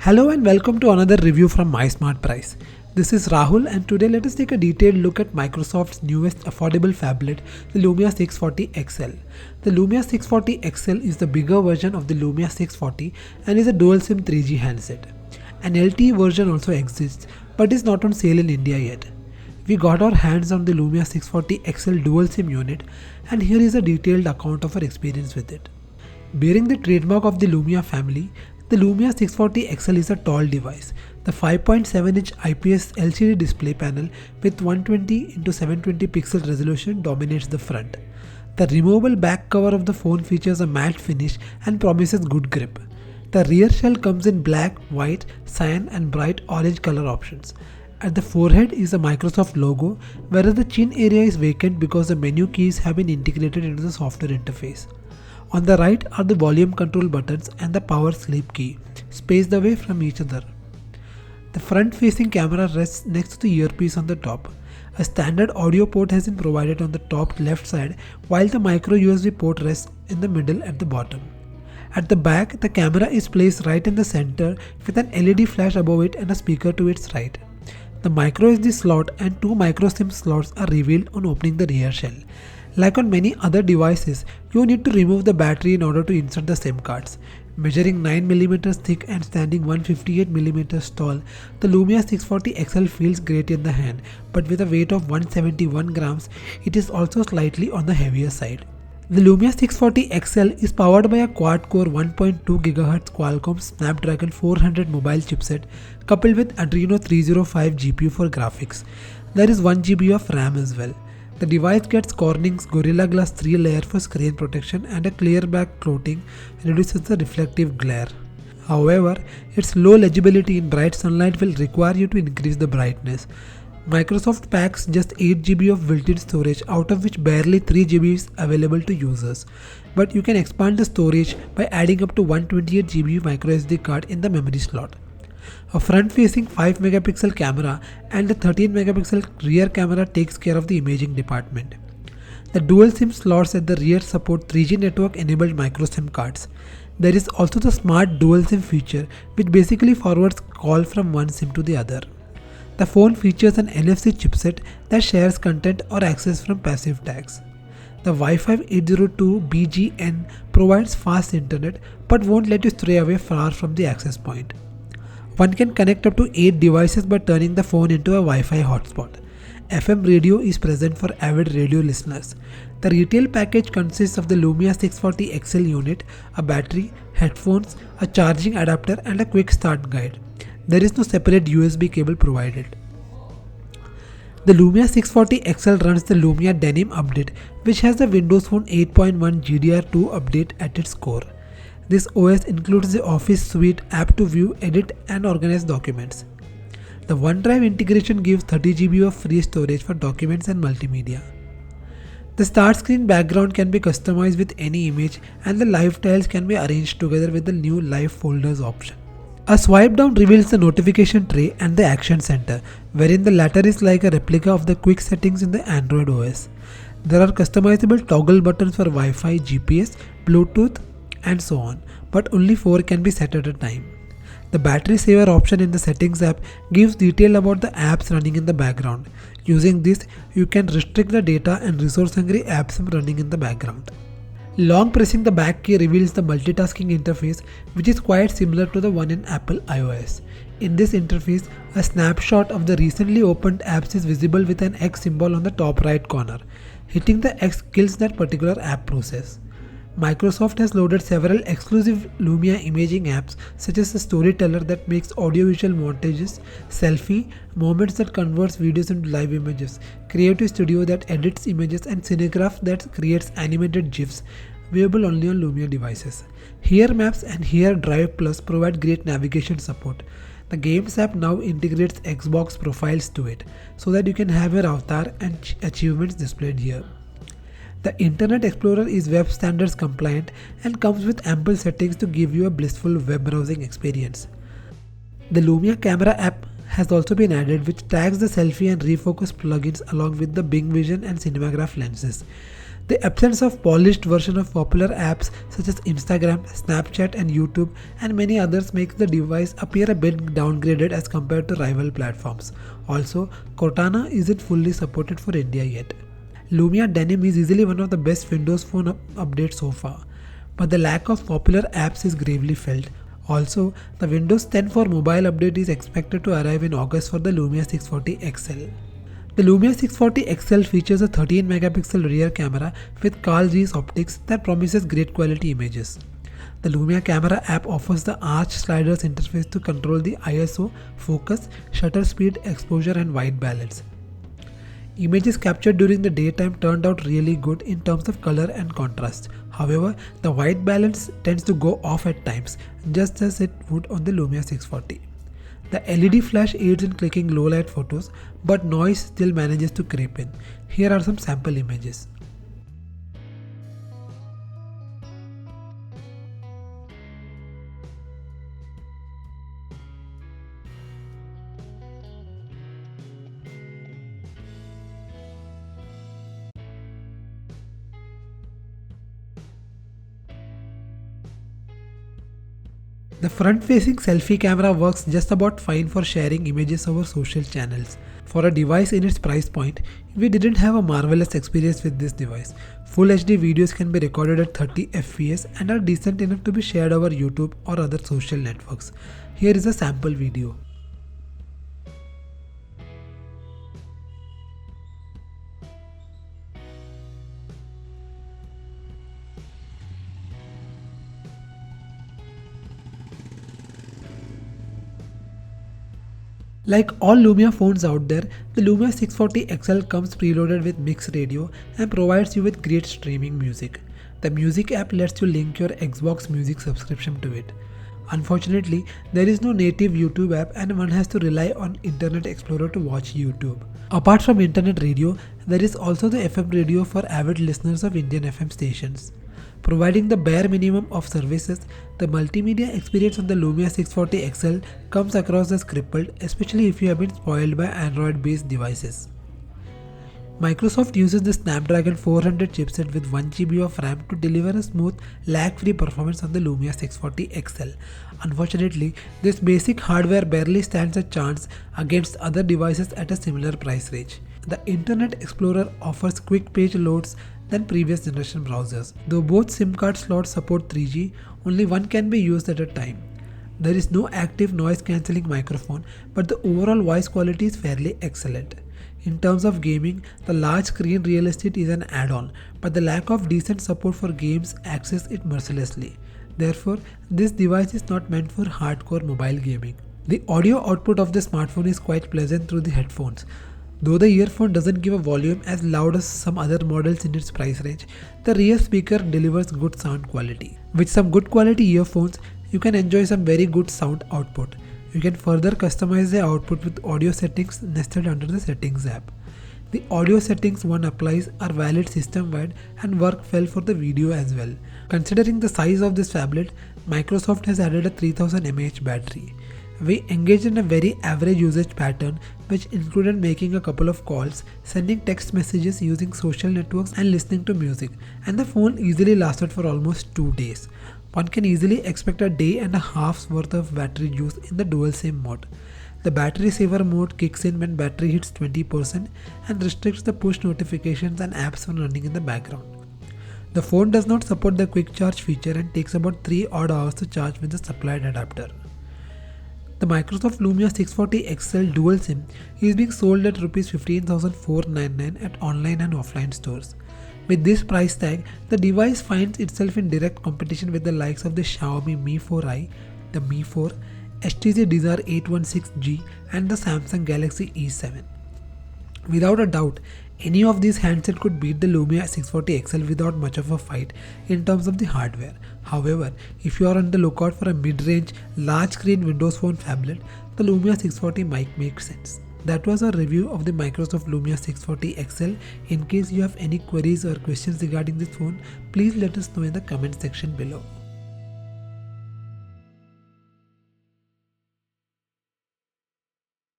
Hello and welcome to another review from MySmartPrice. This is Rahul and today let us take a detailed look at Microsoft's newest affordable phablet, the Lumia 640 XL. The Lumia 640 XL is the bigger version of the Lumia 640 and is a dual SIM 3G handset. An LTE version also exists but is not on sale in India yet. We got our hands on the Lumia 640 XL dual SIM unit and here is a detailed account of our experience with it. Bearing the trademark of the Lumia family, the Lumia 640 XL is a tall device. The 5.7-inch IPS LCD display panel with 120x720 pixel resolution dominates the front. The removable back cover of the phone features a matte finish and promises good grip. The rear shell comes in black, white, cyan and bright orange color options. At the forehead is a Microsoft logo, whereas the chin area is vacant because the menu keys have been integrated into the software interface. On the right are the volume control buttons and the power sleep key, spaced away from each other. The front-facing camera rests next to the earpiece on the top. A standard audio port has been provided on the top left side, while the micro USB port rests in the middle at the bottom. At the back, the camera is placed right in the center with an LED flash above it and a speaker to its right. The micro SD slot and two micro SIM slots are revealed on opening the rear shell. Like on many other devices, you need to remove the battery in order to insert the SIM cards. Measuring 9mm thick and standing 158mm tall, the Lumia 640 XL feels great in the hand, but with a weight of 171 grams, it is also slightly on the heavier side. The Lumia 640 XL is powered by a quad-core 1.2 GHz Qualcomm Snapdragon 400 mobile chipset coupled with Adreno 305 GPU for graphics. There is 1 GB of RAM as well. The device gets Corning's Gorilla Glass 3 layer for screen protection and a clear back coating reduces the reflective glare. However, its low legibility in bright sunlight will require you to increase the brightness. Microsoft packs just 8 GB of built-in storage, out of which barely 3 GB is available to users. But you can expand the storage by adding up to 128 GB microSD card in the memory slot. A front-facing 5-megapixel camera and a 13-megapixel rear camera takes care of the imaging department. The dual SIM slots at the rear support 3G network-enabled micro SIM cards. There is also the smart dual SIM feature, which basically forwards call from one SIM to the other. The phone features an NFC chipset that shares content or access from passive tags. The Wi-Fi 802.BGN provides fast internet but won't let you stray away far from the access point. One can connect up to 8 devices by turning the phone into a Wi-Fi hotspot. FM radio is present for avid radio listeners. The retail package consists of the Lumia 640 XL unit, a battery, headphones, a charging adapter and a quick start guide. There is no separate USB cable provided. The Lumia 640 XL runs the Lumia Denim update, which has the Windows Phone 8.1 GDR2 update at its core. This OS includes the Office Suite app to view, edit and organize documents. The OneDrive integration gives 30 GB of free storage for documents and multimedia. The start screen background can be customized with any image and the live tiles can be arranged together with the new live folders option. A swipe down reveals the notification tray and the action center, wherein the latter is like a replica of the quick settings in the Android OS. There are customizable toggle buttons for Wi-Fi, GPS, Bluetooth and so on, but only 4 can be set at a time. The battery saver option in the settings app gives detail about the apps running in the background. Using this, you can restrict the data and resource-hungry apps from running in the background. Long pressing the back key reveals the multitasking interface, which is quite similar to the one in Apple iOS. In this interface, a snapshot of the recently opened apps is visible with an X symbol on the top right corner. Hitting the X kills that particular app process. Microsoft has loaded several exclusive Lumia imaging apps such as the Storyteller that makes audiovisual montages, Selfie, Moments that converts videos into live images, Creative Studio that edits images and Cinegraph that creates animated GIFs, viewable only on Lumia devices. Here Maps and Here Drive Plus provide great navigation support. The Games app now integrates Xbox profiles to it so that you can have your avatar and achievements displayed here. The Internet Explorer is web standards compliant and comes with ample settings to give you a blissful web browsing experience. The Lumia Camera app has also been added, which tags the selfie and refocus plugins along with the Bing Vision and Cinemagraph lenses. The absence of polished version of popular apps such as Instagram, Snapchat and YouTube and many others makes the device appear a bit downgraded as compared to rival platforms. Also, Cortana isn't fully supported for India yet. Lumia Denim is easily one of the best Windows Phone updates so far, but the lack of popular apps is gravely felt. Also, the Windows 10 for mobile update is expected to arrive in August for the Lumia 640 XL. The Lumia 640 XL features a 13 megapixel rear camera with Carl Zeiss optics that promises great quality images. The Lumia camera app offers the arch sliders interface to control the ISO, focus, shutter speed, exposure and white balance. Images captured during the daytime turned out really good in terms of color and contrast. However, the white balance tends to go off at times, just as it would on the Lumia 640. The LED flash aids in clicking low light photos, but noise still manages to creep in. Here are some sample images. The front-facing selfie camera works just about fine for sharing images over social channels. For a device in its price point, we didn't have a marvelous experience with this device. Full HD videos can be recorded at 30 fps and are decent enough to be shared over YouTube or other social networks. Here is a sample video. Like all Lumia phones out there, the Lumia 640 XL comes preloaded with Mix Radio and provides you with great streaming music. The music app lets you link your Xbox Music subscription to it. Unfortunately, there is no native YouTube app and one has to rely on Internet Explorer to watch YouTube. Apart from internet radio, there is also the FM radio for avid listeners of Indian FM stations. Providing the bare minimum of services, the multimedia experience on the Lumia 640 XL comes across as crippled, especially if you have been spoiled by Android-based devices. Microsoft uses the Snapdragon 400 chipset with 1GB of RAM to deliver a smooth, lag-free performance on the Lumia 640 XL. Unfortunately, this basic hardware barely stands a chance against other devices at a similar price range. The Internet Explorer offers quick page loads than previous generation browsers. Though both SIM card slots support 3G, only one can be used at a time. There is no active noise cancelling microphone, but the overall voice quality is fairly excellent. In terms of gaming, the large screen real estate is an add-on, but the lack of decent support for games access it mercilessly. Therefore, this device is not meant for hardcore mobile gaming. The audio output of the smartphone is quite pleasant through the headphones. Though the earphone doesn't give a volume as loud as some other models in its price range, the rear speaker delivers good sound quality. With some good quality earphones, you can enjoy some very good sound output. You can further customize the output with audio settings nested under the settings app. The audio settings one applies are valid system-wide and work well for the video as well. Considering the size of this phablet, Microsoft has added a 3000 mAh battery. We engaged in a very average usage pattern which included making a couple of calls, sending text messages using social networks and listening to music, and the phone easily lasted for almost 2 days. One can easily expect a day and a half's worth of battery use in the dual SIM mode. The battery saver mode kicks in when battery hits 20% and restricts the push notifications and apps when running in the background. The phone does not support the quick charge feature and takes about 3 odd hours to charge with the supplied adapter. The Microsoft Lumia 640 XL Dual SIM is being sold at Rs 15,499 at online and offline stores. With this price tag, the device finds itself in direct competition with the likes of the Xiaomi Mi 4i, the Mi 4, HTC Desire 816G and the Samsung Galaxy E7. Without a doubt, any of these handsets could beat the Lumia 640 XL without much of a fight in terms of the hardware. However, if you are on the lookout for a mid-range, large-screen Windows Phone phablet, the Lumia 640 might make sense. That was our review of the Microsoft Lumia 640 XL. In case you have any queries or questions regarding this phone, please let us know in the comment section below.